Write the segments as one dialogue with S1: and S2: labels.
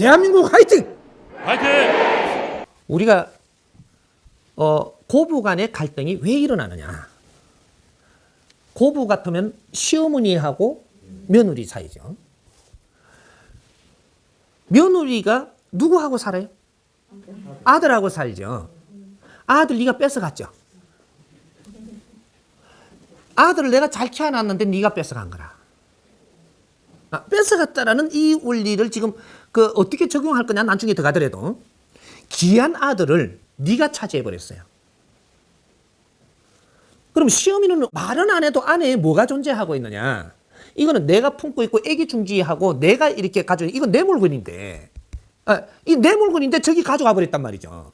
S1: 대한민국 화이팅!
S2: 화이팅!
S1: 우리가 고부 간의 갈등이 왜 일어나느냐? 고부 같으면 시어머니하고 며느리 사이죠. 며느리가 누구하고 살아요? 아들하고 살죠. 아들 네가 뺏어갔죠. 아들을 내가 잘 키워놨는데 네가 뺏어간 거라. 뺏어갔다라는 이 원리를 지금 어떻게 적용할 거냐 나중에 더 가더라도 귀한 아들을 네가 차지해버렸어요. 그럼 시어머니는 말은 안 해도 안에 뭐가 존재하고 있느냐? 이거는 내가 품고 있고 애기 중지하고 내가 이렇게 가지고 이건 내 물건인데 이 내 물건인데 저기 가져가 버렸단 말이죠.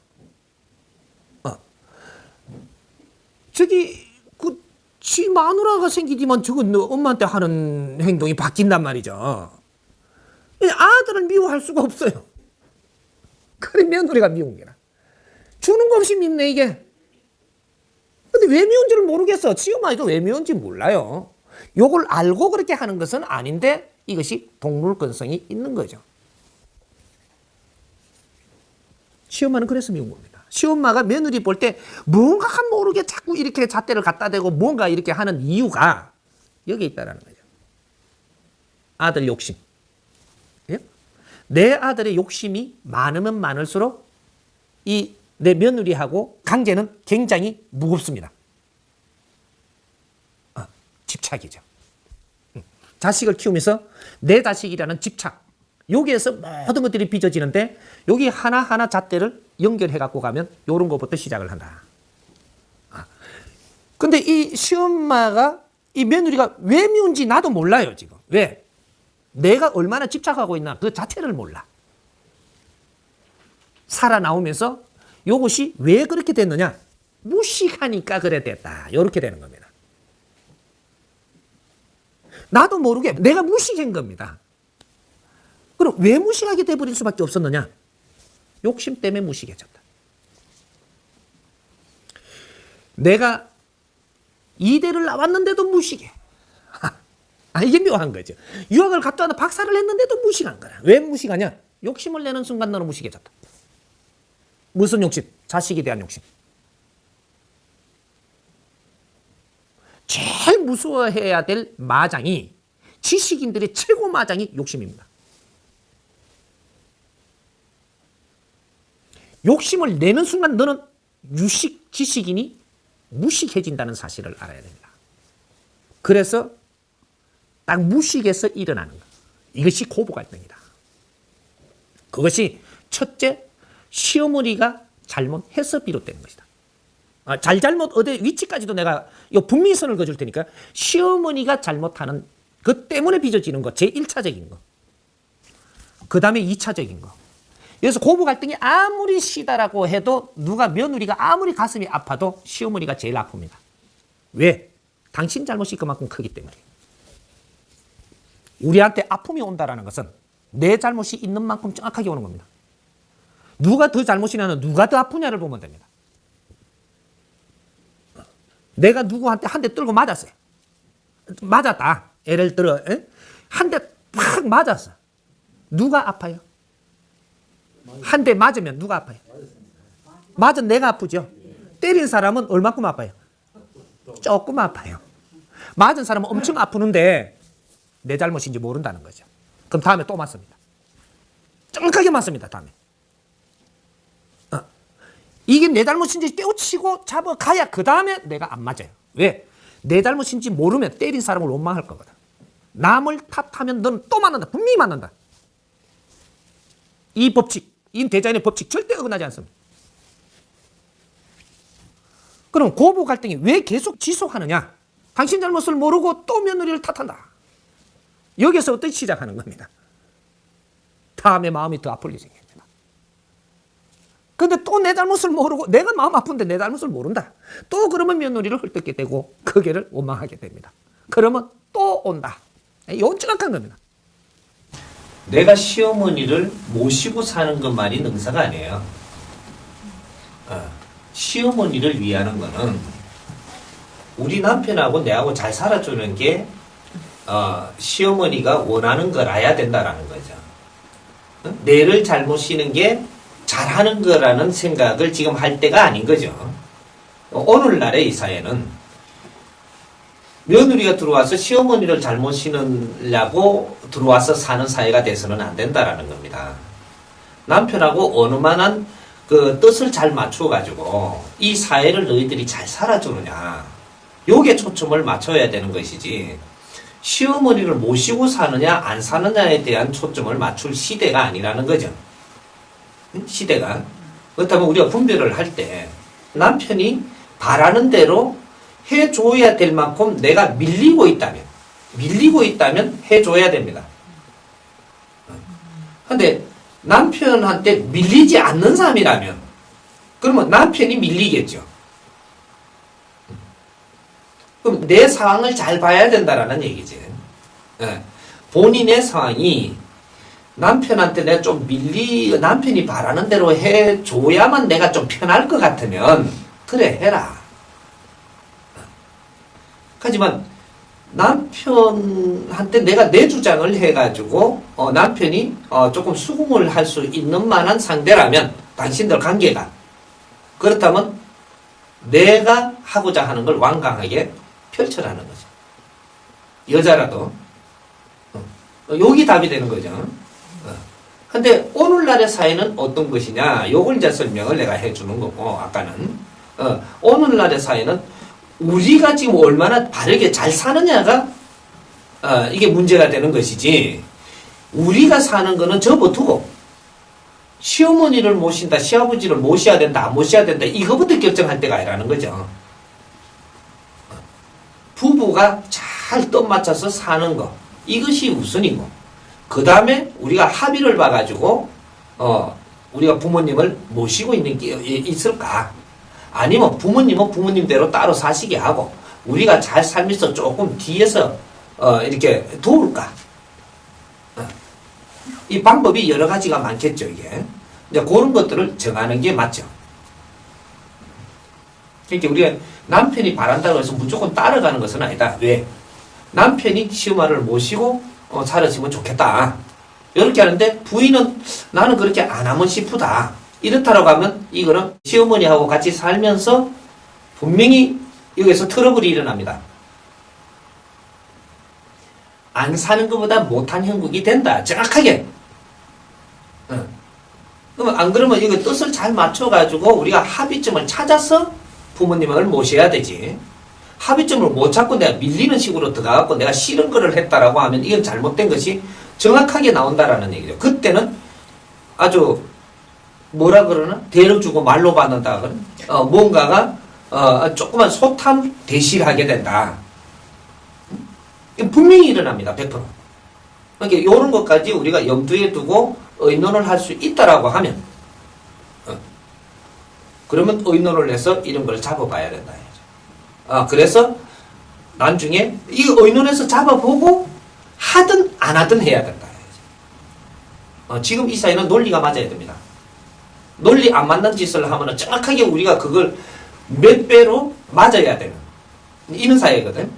S1: 저기 지 마누라가 생기지만 저건 엄마한테 하는 행동이 바뀐단 말이죠. 아들을 미워할 수가 없어요. 그래 며느리가 미운 게라. 주는 거 없이 밉네 이게. 근데 왜 미운지를 모르겠어. 지엄마이도 왜 미운지 몰라요. 요걸 알고 그렇게 하는 것은 아닌데 이것이 동물건성이 있는 거죠. 시엄마는 그래서 미운 겁니다. 시엄마가 며느리 볼 때 뭔가 모르게 자꾸 이렇게 잣대를 갖다 대고 뭔가 이렇게 하는 이유가 여기에 있다는 거죠. 아들 욕심. 예? 내 아들의 욕심이 많으면 많을수록 이 내 며느리하고 관계는 굉장히 무겁습니다. 집착이죠. 자식을 키우면서 내 자식이라는 집착. 여기에서 모든 것들이 빚어지는데 여기 하나하나 잣대를 연결해 갖고 가면 이런 것부터 시작을 한다. 근데 이 시엄마가 이 며느리가 왜 미운지 나도 몰라요 지금. 왜? 내가 얼마나 집착하고 있나 그 자체를 몰라. 살아나오면서 이것이 왜 그렇게 됐느냐? 무식하니까 그래 됐다. 이렇게 되는 겁니다. 나도 모르게 내가 무식한 겁니다. 그럼 왜 무식하게 돼버릴 수밖에 없었느냐? 욕심 때문에 무식해졌다. 내가 이대를 나왔는데도 무식해. 이게 묘한 거죠. 유학을 갔다 와서 박사를 했는데도 무식한 거야. 왜 무식하냐? 욕심을 내는 순간 너는 무식해졌다. 무슨 욕심? 자식에 대한 욕심. 제일 무서워해야 될 마장이 지식인들의 최고 마장이 욕심입니다. 욕심을 내는 순간 너는 지식인이 무식해진다는 사실을 알아야 됩니다. 그래서 딱 무식에서 일어나는 것. 이것이 고부 갈등이다. 그것이 첫째, 시어머니가 잘못해서 비롯되는 것이다. 잘못 어디 위치까지도 내가 분미선을 그어줄 테니까 시어머니가 잘못하는 것 때문에 빚어지는 것, 제1차적인 거. 그 다음에 2차적인 거. 그래서 고부 갈등이 아무리 시다라고 해도 며느리가 아무리 가슴이 아파도 시어머니가 제일 아픕니다. 왜? 당신 잘못이 그만큼 크기 때문에. 우리한테 아픔이 온다라는 것은 내 잘못이 있는 만큼 정확하게 오는 겁니다. 누가 더 잘못이냐는 누가 더 아프냐를 보면 됩니다. 내가 누구한테 한 대 떨고 맞았어요. 맞았다. 예를 들어 한 대 팍 맞았어. 누가 아파요? 한 대 맞으면 누가 아파요? 맞은 내가 아프죠. 때린 사람은 얼마큼 아파요? 조금 아파요. 맞은 사람은 엄청 아프는데 내 잘못인지 모른다는 거죠. 그럼 다음에 또 맞습니다. 정확하게 맞습니다. 다음에. 이게 내 잘못인지 떼우치고 잡아가야 그 다음에 내가 안 맞아요. 왜? 내 잘못인지 모르면 때린 사람을 원망할 거거든. 남을 탓하면 넌 또 맞는다. 분명히 맞는다. 이 법칙, 이 대자연의 법칙 절대 어긋나지 않습니다. 그럼 고부 갈등이 왜 계속 지속하느냐? 당신 잘못을 모르고 또 며느리를 탓한다. 여기서 어떻게 시작하는 겁니다. 다음에 마음이 더 아플 예정입니다. 근데 또 내 잘못을 모르고 내가 마음 아픈데 내 잘못을 모른다. 또 그러면 며느리를 헐뜯게 되고 그 개를 원망하게 됩니다. 그러면 또 온다. 이건 정확한 겁니다.
S3: 내가 시어머니를 모시고 사는 것만이 능사가 아니에요. 시어머니를 위하는 거는 우리 남편하고 내하고 잘 살아주는 게 시어머니가 원하는 거라야 된다라는 거죠. 뇌를 잘못 쓰는 게 잘하는 거라는 생각을 지금 할 때가 아닌 거죠. 오늘날의 이 사회는 며느리가 들어와서 시어머니를 잘못 신으려고 들어와서 사는 사회가 돼서는 안 된다라는 겁니다. 남편하고 어느 만한 그 뜻을 잘 맞춰가지고 이 사회를 너희들이 잘 살아주느냐. 요게 초점을 맞춰야 되는 것이지 시어머니를 모시고 사느냐 안 사느냐에 대한 초점을 맞출 시대가 아니라는 거죠. 시대가. 그렇다면 우리가 분별을 할 때 남편이 바라는 대로 해줘야 될 만큼 내가 밀리고 있다면 해줘야 됩니다. 근데 남편한테 밀리지 않는 사람이라면 그러면 남편이 밀리겠죠. 그럼 내 상황을 잘 봐야 된다라는 얘기지. 본인의 상황이 남편한테 내가 좀 남편이 바라는 대로 해줘야만 내가 좀 편할 것 같으면 그래 해라. 하지만 남편한테 내가 내 주장을 해가지고 남편이 조금 수긍을 할 수 있는 만한 상대라면 당신들 관계가 그렇다면 내가 하고자 하는 걸 완강하게 펼쳐라는 거죠. 여자라도 여기 답이 되는 거죠. 근데 오늘날의 사회는 어떤 것이냐 요걸 이제 설명을 내가 해주는 거고 아까는 오늘날의 사회는 우리가 지금 얼마나 바르게 잘 사느냐가 이게 문제가 되는 것이지 우리가 사는 거는 접어두고 시어머니를 모신다 시아버지를 모셔야 된다 안 모셔야 된다 이거부터 결정할 때가 아니라는 거죠. 부부가 잘 떡맞춰서 사는 거 이것이 우선이고 그 다음에 우리가 합의를 봐가지고 우리가 부모님을 모시고 있는 게 있을까 아니면 부모님은 부모님대로 따로 사시게 하고 우리가 잘 살면서 조금 뒤에서 이렇게 도울까 이 방법이 여러 가지가 많겠죠 이게 이제 그런 것들을 정하는 게 맞죠. 그러니까 우리가 남편이 바란다고 해서 무조건 따라가는 것은 아니다. 왜? 남편이 시어머니를 모시고 살았으면 좋겠다. 이렇게 하는데 부인은 나는 그렇게 안 하면 싶다. 이렇다라고 하면 이거는 시어머니하고 같이 살면서 분명히 여기서 트러블이 일어납니다. 안 사는 것보다 못한 형국이 된다. 정확하게. 그러면 안 그러면 이거 뜻을 잘 맞춰가지고 우리가 합의점을 찾아서 부모님을 모셔야 되지. 합의점을 못 찾고 내가 밀리는 식으로 들어가고 내가 싫은 거를 했다라고 하면 이건 잘못된 것이 정확하게 나온다라는 얘기죠. 그때는 아주 뭐라 그러나? 대를 주고 말로 받는다. 뭔가가 조그만 소탐 대시를 하게 된다. 분명히 일어납니다. 100%. 그러니까 이런 것까지 우리가 염두에 두고 의논을 할 수 있다라고 하면 그러면 의논을 해서 이런 걸 잡아봐야 된다. 그래서 나중에 이 의논해서 잡아보고 하든 안 하든 해야 된다. 지금 이 사회는 논리가 맞아야 됩니다. 논리 안 맞는 짓을 하면 정확하게 우리가 그걸 몇 배로 맞아야 되는 이런 사회거든.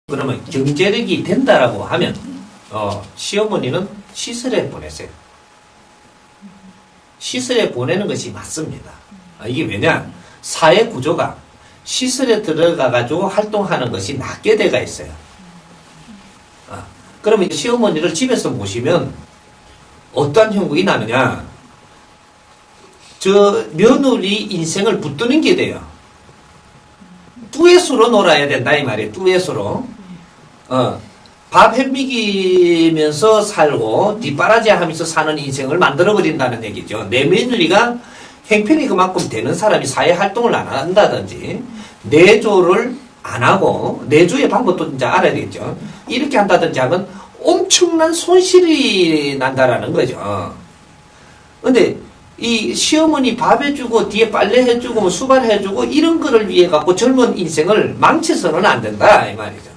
S3: 그러면 경제력이 된다라고 하면 시어머니는 시설에 보내세요. 시설에 보내는 것이 맞습니다. 이게 왜냐? 사회 구조가 시설에 들어가가지고 활동하는 것이 낫게 돼가 있어요. 그러면 시어머니를 집에서 모시면 어떠한 형국이 나느냐? 저 며느리 인생을 붙드는 게 돼요. 뚜엣으로 놀아야 된다 이 말이에요. 뚜엣으로. 밥 해먹이면서 살고 뒷바라지 하면서 사는 인생을 만들어버린다는 얘기죠. 내 며느리가 행편이 그만큼 되는 사람이 사회활동을 안 한다든지 내조를 안 하고 내조의 방법도 이제 알아야 되겠죠. 이렇게 한다든지 하면 엄청난 손실이 난다라는 거죠. 근데 이 시어머니 밥 해주고 뒤에 빨래 해주고 수발 해주고 이런 거를 위해 갖고 젊은 인생을 망쳐서는 안 된다 이 말이죠.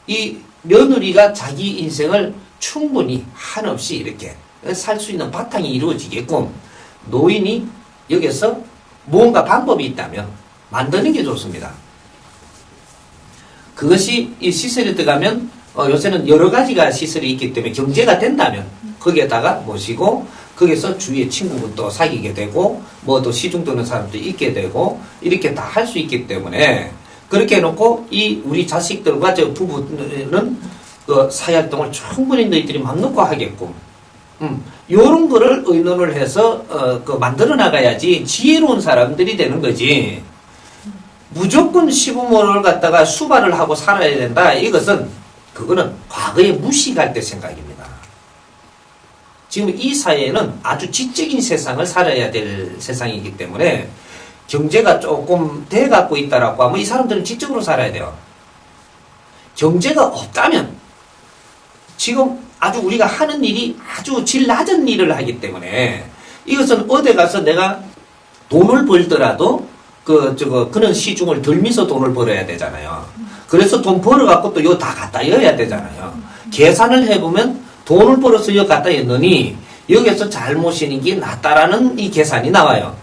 S3: 이 며느리가 자기 인생을 충분히 한없이 이렇게 살 수 있는 바탕이 이루어지게끔 노인이 여기서 무언가 방법이 있다면 만드는 게 좋습니다. 그것이 이 시설에 들어가면 요새는 여러 가지가 시설이 있기 때문에 경제가 된다면 거기에다가 모시고 거기서 주위에 친구분도 사귀게 되고 뭐 또 시중 드는 사람도 있게 되고 이렇게 다 할 수 있기 때문에 그렇게 해놓고 이 우리 자식들과 저 부부는 그 사회활동을 충분히 너희들이 맘 놓고 하게끔 요런 거를 의논을 해서 그 만들어 나가야지 지혜로운 사람들이 되는 거지. 무조건 시부모를 갖다가 수발을 하고 살아야 된다. 이것은 그거는 과거에 무식할 때 생각입니다. 지금 이 사회는 아주 지적인 세상을 살아야 될 세상이기 때문에 경제가 조금 돼갖고 있다라고 하면 이 사람들은 지적으로 살아야 돼요. 경제가 없다면 지금 아주 우리가 하는 일이 아주 질 낮은 일을 하기 때문에 이것은 어디 가서 내가 돈을 벌더라도 그런 시중을 들면서 돈을 벌어야 되잖아요. 그래서 돈 벌어갖고 또 요 다 갖다 여야 되잖아요. 계산을 해보면 돈을 벌어서 요 갖다 였느니 여기서 잘못이는 게 낫다라는 이 계산이 나와요.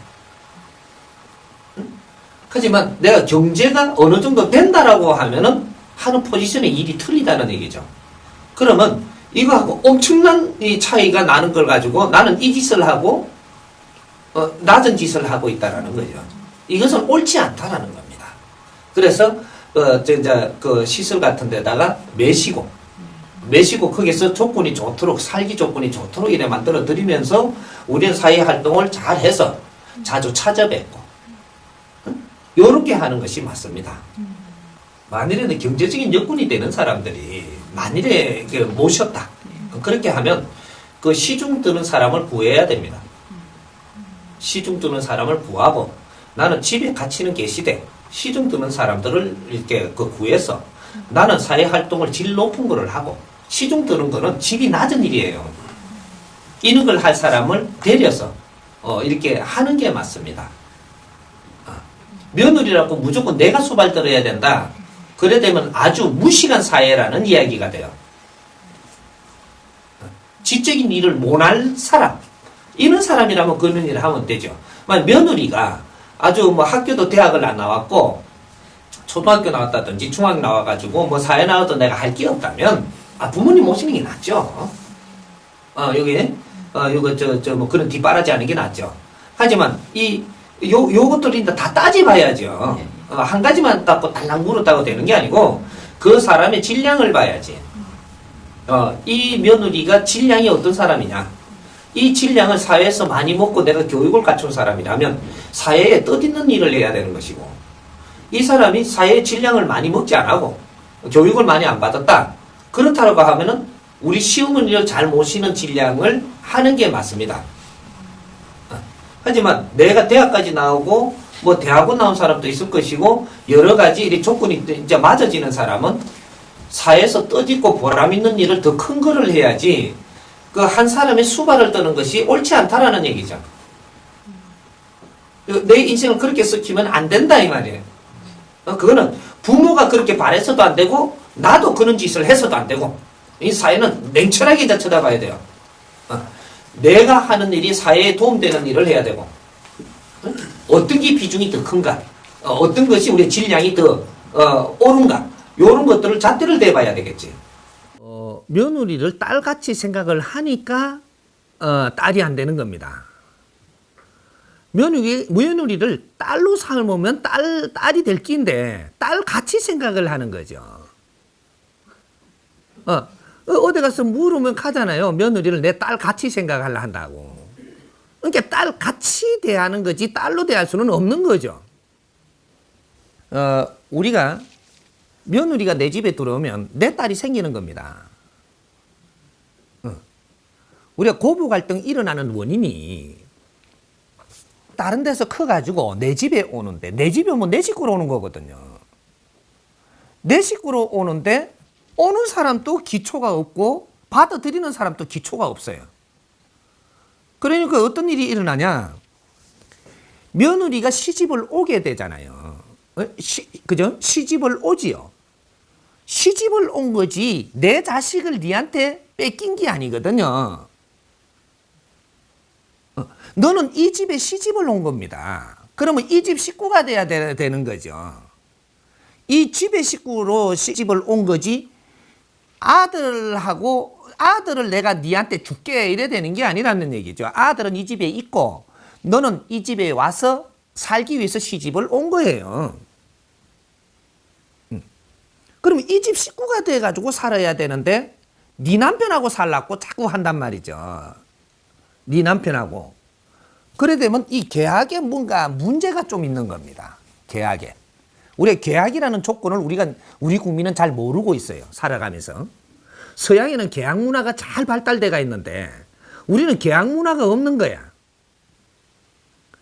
S3: 하지만 내가 경제가 어느 정도 된다라고 하면은 하는 포지션의 일이 틀리다는 얘기죠. 그러면 이거하고 엄청난 이 차이가 나는 걸 가지고 나는 이 짓을 하고 낮은 짓을 하고 있다라는 거죠. 이것은 옳지 않다라는 겁니다. 그래서 그 시설 같은 데다가 매시고 거기서 조건이 좋도록 살기 조건이 좋도록 이래 만들어 드리면서 우리는 사회 활동을 잘 해서 자주 찾아뵙고 요렇게 하는 것이 맞습니다. 만일에 경제적인 여건이 되는 사람들이 만일에 모셨다 그렇게 하면 그 시중 드는 사람을 구해야 됩니다. 시중 드는 사람을 구하고 나는 집에 갇히는 계시되 시중 드는 사람들을 이렇게 구해서 나는 사회 활동을 질 높은 거를 하고 시중 드는 거는 집이 낮은 일이에요. 이런 걸 할 사람을 데려서 이렇게 하는 게 맞습니다. 며느리라고 무조건 내가 수발 들어야 된다. 그래 되면 아주 무식한 사회라는 이야기가 돼요. 지적인 일을 못할 사람 이런 사람이라면 그런 일을 하면 되죠. 며느리가 아주 뭐 학교도 대학을 안 나왔고 초등학교 나왔다든지 중학교 나와가지고 뭐 사회 나와도 내가 할 게 없다면 부모님 모시는 게 낫죠. 요거 뭐 그런 뒷바라지 하는 게 낫죠. 하지만 요것들이 다 따져봐야죠. 한 가지만 따고 달랑 물었다고 되는 게 아니고 그 사람의 질량을 봐야지. 이 며느리가 질량이 어떤 사람이냐. 이 질량을 사회에서 많이 먹고 내가 교육을 갖춘 사람이라면 사회에 뜻있는 일을 해야 되는 것이고 이 사람이 사회의 질량을 많이 먹지 않고 교육을 많이 안 받았다. 그렇다고 하면은 우리 시어머니를 잘 모시는 질량을 하는 게 맞습니다. 하지만 내가 대학까지 나오고 뭐 대학원 나온 사람도 있을 것이고 여러 가지 이 조건이 이제 맞아지는 사람은 사회에서 뜻있고 보람 있는 일을 더 큰 거를 해야지 그 한 사람의 수발을 떠는 것이 옳지 않다라는 얘기죠. 내 인생을 그렇게 썩히면 안 된다 이 말이에요. 그거는 부모가 그렇게 바래서도 안 되고 나도 그런 짓을 해서도 안 되고 이 사회는 냉철하게 이제 쳐다봐야 돼요. 내가 하는 일이 사회에 도움되는 일을 해야 되고 어떤 게 비중이 더 큰가 어떤 것이 우리의 질량이 더 옳은가 이런 것들을 잣대를 대봐야 되겠지.
S1: 며느리를 딸같이 생각을 하니까 딸이 안 되는 겁니다. 며느리를 딸로 삶으면 딸이 될 끼인데 딸같이 생각을 하는 거죠. 어디 가서 물으면 가잖아요. 며느리를 내 딸같이 생각하려 한다고. 그러니까 딸같이 대하는 거지 딸로 대할 수는 없는 거죠. 우리가 며느리가 내 집에 들어오면 내 딸이 생기는 겁니다. 우리가 고부 갈등 일어나는 원인이 다른 데서 커가지고 내 집에 오는데 내 집에 오면 내 식구로 오는 거거든요. 내 식구로 오는데 오는 사람도 기초가 없고 받아들이는 사람도 기초가 없어요. 그러니까 어떤 일이 일어나냐. 며느리가 시집을 오게 되잖아요. 그죠? 시집을 오지요. 시집을 온 거지 내 자식을 니한테 뺏긴 게 아니거든요. 너는 이 집에 시집을 온 겁니다. 그러면 이 집 식구가 돼야 되는 거죠. 이 집의 식구로 시집을 온 거지 아들을 내가 니한테 줄게 이래 되는 게 아니라는 얘기죠. 아들은 이 집에 있고 너는 이 집에 와서 살기 위해서 시집을 온 거예요. 그러면 이 집 식구가 돼가지고 살아야 되는데 네 남편하고 살라고 자꾸 한단 말이죠. 네 남편하고. 그래 되면 이 계약에 뭔가 문제가 좀 있는 겁니다. 계약에. 우리 계약이라는 조건을 우리 국민은 잘 모르고 있어요. 살아가면서. 서양에는 계약 문화가 잘 발달돼가 있는데 우리는 계약 문화가 없는 거야.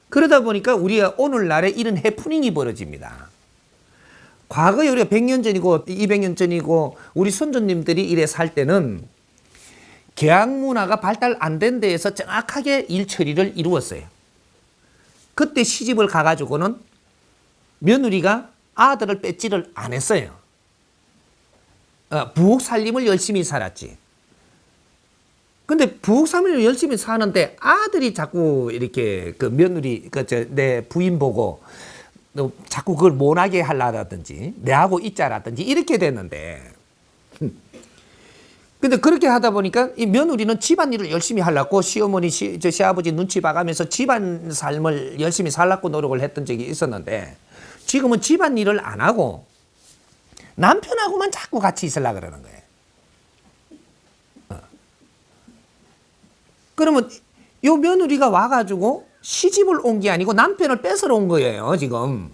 S1: 그러다 보니까 우리가 오늘날에 이런 해프닝이 벌어집니다. 과거에 우리가 100년 전이고 200년 전이고 우리 선조님들이 이래 살 때는 계약 문화가 발달 안 된 데에서 정확하게 일 처리를 이루었어요. 그때 시집을 가가지고는 며느리가 아들을 뺏지를 안 했어요. 부엌 살림을 열심히 살았지. 근데 부엌 살림을 열심히 사는데 아들이 자꾸 이렇게 그 며느리, 내 부인 보고 자꾸 그걸 못하게 하려라든지 내하고 있자라든지 이렇게 됐는데 근데 그렇게 하다 보니까 이 며느리는 집안일을 열심히 하려고 시어머니, 시아버지 눈치 봐가면서 집안 삶을 열심히 살려고 노력을 했던 적이 있었는데 지금은 집안일을 안 하고 남편하고만 자꾸 같이 있으려고 그러는 거예요. 그러면 요 며느리가 와가지고 시집을 온 게 아니고 남편을 뺏으러 온 거예요, 지금.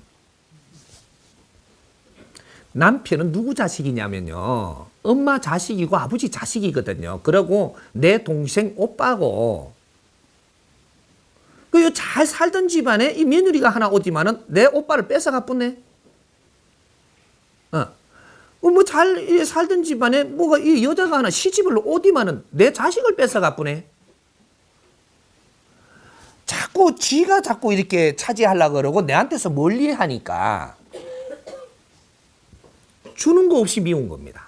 S1: 남편은 누구 자식이냐면요. 엄마 자식이고 아버지 자식이거든요. 그러고 내 동생 오빠고. 그 잘 살던 집안에 이 며느리가 하나 오지만은 내 오빠를 뺏어가 뿐네. 뭐 잘 살던 집안에 뭐가 이 여자가 하나 시집을 오디만은 내 자식을 뺏어가 뿐네. 지가 자꾸 이렇게 차지하려고 그러고 내한테서 멀리 하니까 주는 거 없이 미운 겁니다.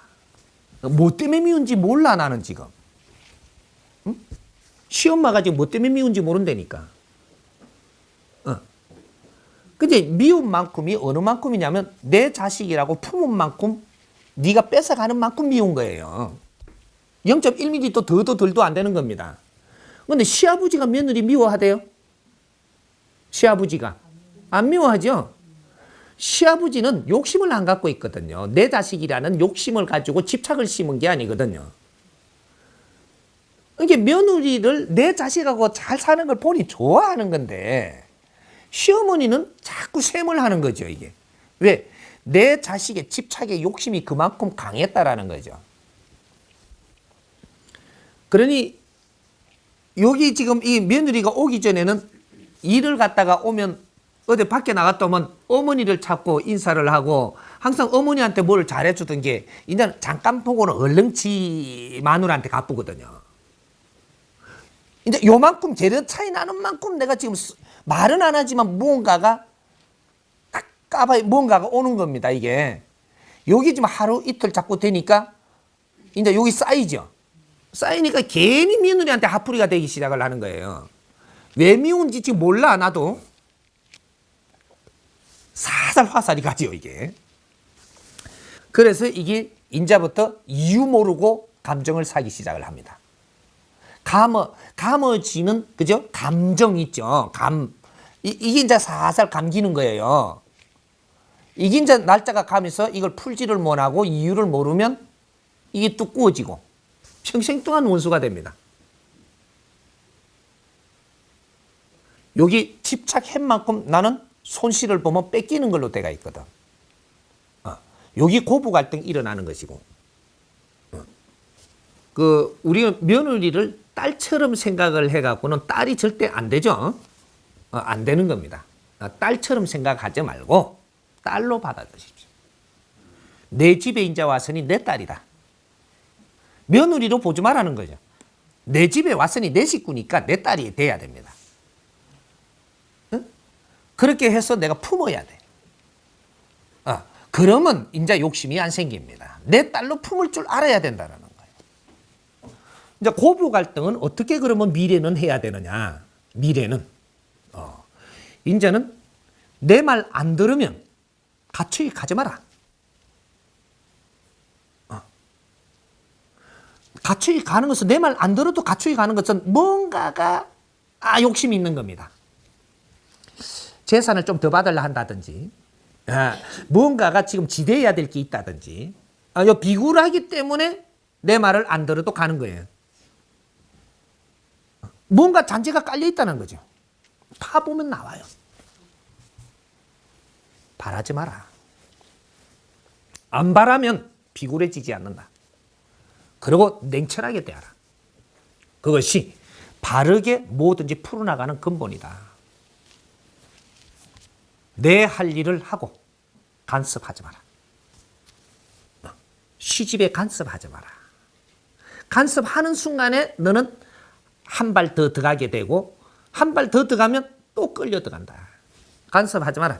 S1: 뭐 때문에 미운지 몰라 나는 지금. 응? 시엄마가 지금 뭐 때문에 미운지 모른다니까. 근데 미운 만큼이 어느 만큼이냐면 내 자식이라고 품은 만큼 네가 뺏어가는 만큼 미운 거예요. 0.1mm도 더도 덜도 안 되는 겁니다. 근데 시아버지가 며느리 미워하대요? 시아버지가 안 미워하죠? 시아버지는 욕심을 안 갖고 있거든요. 내 자식이라는 욕심을 가지고 집착을 심은 게 아니거든요. 이게 며느리를 내 자식하고 잘 사는 걸 보니 좋아하는 건데 시어머니는 자꾸 셈을 하는 거죠, 이게. 왜? 내 자식의 집착의 욕심이 그만큼 강했다라는 거죠. 그러니 여기 지금 이 며느리가 오기 전에는 일을 갔다가 오면 어디 밖에 나갔다 오면 어머니를 찾고 인사를 하고 항상 어머니한테 뭘 잘해주던 게 이제는 잠깐 보고는 얼른 지 마누라한테 갚거든요. 이제 요만큼 재력 차이 나는 만큼 내가 지금 말은 안 하지만 뭔가가 딱 까봐야 뭔가가 오는 겁니다, 이게. 여기 지금 하루 이틀 자꾸 되니까 이제 여기 쌓이죠. 쌓이니까 괜히 며느리한테 화풀이가 되기 시작을 하는 거예요. 왜 미운지 지금 몰라, 나도. 살살 화살이 가지요, 이게. 그래서 이게 인자부터 이유 모르고 감정을 사기 시작을 합니다. 감어지는, 그죠? 감정 있죠. 이게 이제 살살 감기는 거예요. 이게 이제 날짜가 가면서 이걸 풀지를 못하고 이유를 모르면 이게 뚝 구워지고 평생 동안 원수가 됩니다. 여기 집착한 만큼 나는 손실을 보면 뺏기는 걸로 돼가 있거든. 여기 고부 갈등이 일어나는 것이고. 우리 며느리를 딸처럼 생각을 해갖고는 딸이 절대 안 되죠. 안 되는 겁니다. 딸처럼 생각하지 말고 딸로 받아들이십시오. 내 집에 이제 왔으니 내 딸이다. 며느리로 보지 말라는 거죠. 내 집에 왔으니 내 식구니까 내 딸이 돼야 됩니다. 응? 그렇게 해서 내가 품어야 돼. 그러면 이제 욕심이 안 생깁니다. 내 딸로 품을 줄 알아야 된다는 거예요. 이제 고부 갈등은 어떻게 그러면 미래는 해야 되느냐? 미래는 이제는 내 말 안 들으면 가축이 가지 마라. 가축이 가는 것은 내 말 안 들어도 가축이 가는 것은 뭔가가 욕심이 있는 겁니다. 재산을 좀 더 받으려 한다든지 뭔가가 지금 지대해야 될 게 있다든지 요 비굴하기 때문에 내 말을 안 들어도 가는 거예요. 뭔가 잔재가 깔려 있다는 거죠. 파보면 나와요. 바라지 마라. 안 바라면 비굴해지지 않는다. 그리고 냉철하게 대하라. 그것이 바르게 뭐든지 풀어나가는 근본이다. 내 할 일을 하고 간섭하지 마라. 시집에 간섭하지 마라. 간섭하는 순간에 너는 한 발 더 들어가게 되고 한 발 더 들어가면 또 끌려 들어간다. 간섭하지 마라.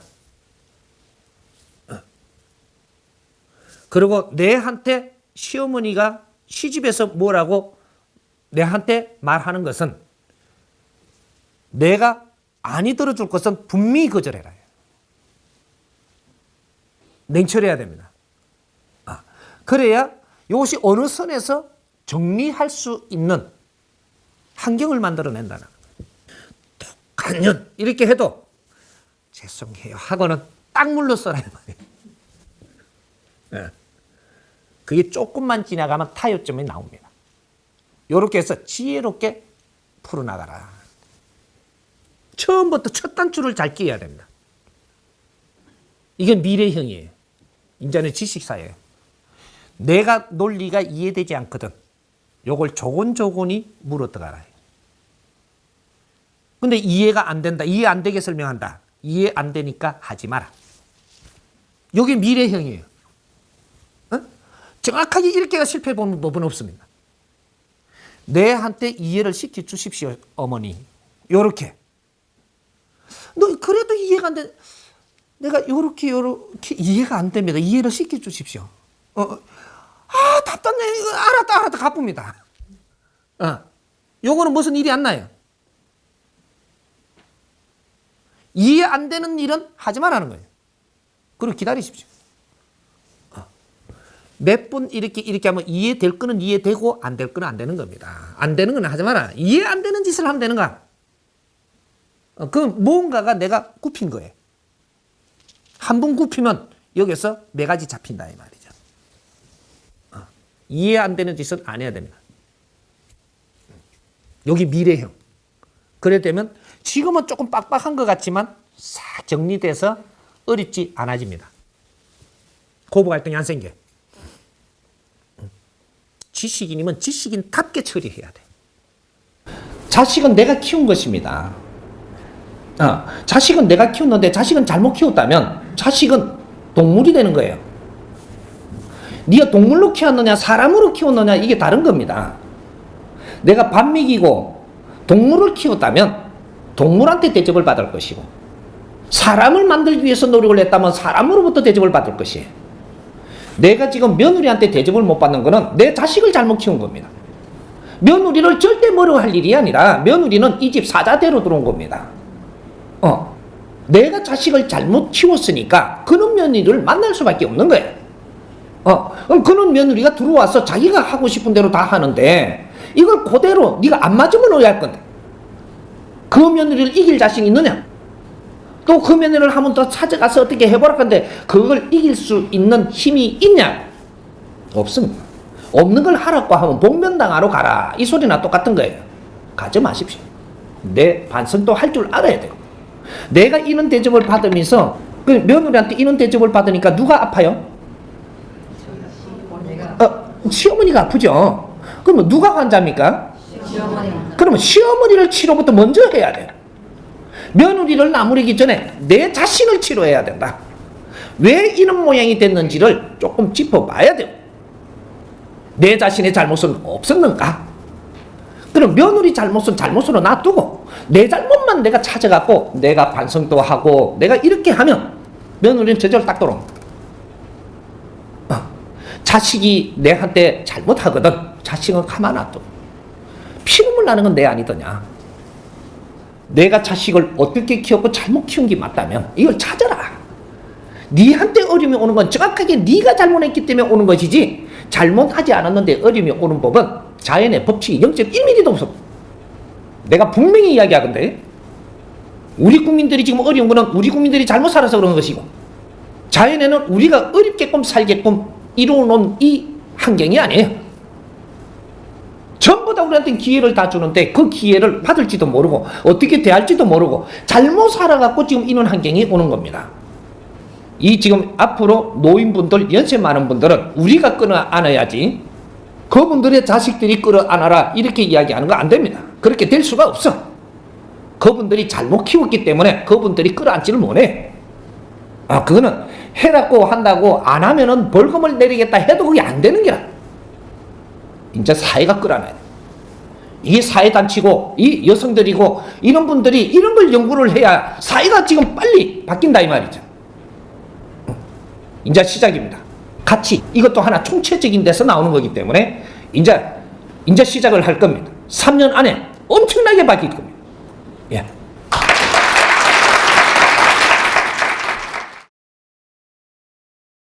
S1: 그리고 내한테 시어머니가 시집에서 뭐라고 내한테 말하는 것은 내가 아니 들어줄 것은 분명히 거절해라. 냉철해야 됩니다. 그래야 이것이 어느 선에서 정리할 수 있는 환경을 만들어낸다는 거예요. 독한 년 이렇게 해도 죄송해요 하고는 딱 물러서라 이 말이에요. 그게 조금만 지나가면 타협점이 나옵니다. 이렇게 해서 지혜롭게 풀어나가라. 처음부터 첫 단추를 잘 끼워야 됩니다. 이게 미래형이에요. 이제는 지식사예요. 내가 논리가 이해되지 않거든. 요걸 조곤조곤히 물어들어가라. 근데 이해가 안 된다. 이해 안 되게 설명한다. 이해 안 되니까 하지 마라. 요게 미래형이에요. 정확하게 이렇게가 실패해 보는 법은 없습니다. 내한테 이해를 시켜 주십시오, 어머니. 요렇게. 너 그래도 이해가 안 돼. 내가 요렇게 이해가 안 됩니다. 이해를 시켜 주십시오. 답답네. 알았다 가쁩니다. 요거는 무슨 일이 안 나요. 이해 안 되는 일은 하지 말라는 거예요. 그리고 기다리십시오. 몇 번 이렇게 하면 이해될 거는 이해되고 안 될 거는 안 되는 겁니다. 안 되는 건 하지 마라. 이해 안 되는 짓을 하면 되는가? 그럼 뭔가가 내가 굽힌 거예요. 한 번 굽히면 여기서 네 가지 잡힌다 이 말이죠. 이해 안 되는 짓은 안 해야 됩니다. 여기 미래형. 그래 되면 지금은 조금 빡빡한 것 같지만 싹 정리돼서 어렵지 않아집니다. 고부 갈등이 안 생겨. 지식인이면 지식인답게 처리해야 돼. 자식은 내가 키운 것입니다. 자식은 내가 키웠는데 자식은 잘못 키웠다면 자식은 동물이 되는 거예요. 네가 동물로 키웠느냐 사람으로 키웠느냐 이게 다른 겁니다. 내가 밥 먹이고 동물을 키웠다면 동물한테 대접을 받을 것이고 사람을 만들기 위해서 노력을 했다면 사람으로부터 대접을 받을 것이에요. 내가 지금 며느리한테 대접을 못 받는 거는 내 자식을 잘못 키운 겁니다. 며느리를 절대 뭐라고 할 일이 아니라 며느리는 이 집 사자대로 들어온 겁니다. 내가 자식을 잘못 키웠으니까 그런 며느리를 만날 수밖에 없는 거예요. 그럼 그런 며느리가 들어와서 자기가 하고 싶은 대로 다 하는데 이걸 그대로 네가 안 맞으면 오해할 건데 그 며느리를 이길 자신이 있느냐? 또 그 며느리를 한 번 더 찾아가서 어떻게 해보라 건데 그걸 이길 수 있는 힘이 있냐? 없습니다. 없는 걸 하라고 하면 복면당하러 가라 이 소리나 똑같은 거예요. 가지 마십시오. 내 반성도 할 줄 알아야 돼요. 내가 이런 대접을 받으면서 그 며느리한테 이런 대접을 받으니까 누가 아파요? 시어머니가 아프죠. 그러면 누가 환자입니까? 그러면 시어머니를 치료부터 먼저 해야 돼요. 며느리를 나무리기 전에 내 자신을 치료해야 된다. 왜 이런 모양이 됐는지를 조금 짚어봐야 돼요. 내 자신의 잘못은 없었는가? 그럼 며느리 잘못은 잘못으로 놔두고 내 잘못만 내가 찾아갖고 내가 반성도 하고 내가 이렇게 하면 며느리는 제대로 딱 돌아옵니다. 자식이 내한테 잘못하거든 자식은 가만 놔두고 피눈물 나는 건 내 아니더냐. 내가 자식을 어떻게 키웠고 잘못 키운 게 맞다면 이걸 찾아라. 네한테 어려움이 오는 건 정확하게 네가 잘못했기 때문에 오는 것이지 잘못하지 않았는데 어려움이 오는 법은 자연의 법칙이 0.1mm도 없어. 내가 분명히 이야기하건데 우리 국민들이 지금 어려운 거는 우리 국민들이 잘못 살아서 그런 것이고 자연에는 우리가 어렵게끔 살게끔 이루어놓은 이 환경이 아니에요. 전부 다 우리한테 기회를 다 주는데 그 기회를 받을지도 모르고 어떻게 대할지도 모르고 잘못 살아갖고 지금 이런 환경이 오는 겁니다. 이 지금 앞으로 노인분들, 연세 많은 분들은 우리가 끌어안아야지 그분들의 자식들이 끌어안아라 이렇게 이야기하는 거 안 됩니다. 그렇게 될 수가 없어. 그분들이 잘못 키웠기 때문에 그분들이 끌어안지를 못해. 그거는 해라고 한다고 안 하면은 벌금을 내리겠다 해도 그게 안 되는 게야. 이제 사회가 끌어안아야 돼. 이게 사회단체고 이 여성들이고 이런 분들이 이런 걸 연구를 해야 사회가 지금 빨리 바뀐다 이 말이죠. 이제 시작입니다. 같이 이것도 하나 총체적인 데서 나오는 거기 때문에 이제 시작을 할 겁니다. 3년 안에 엄청나게 바뀔 겁니다. 예.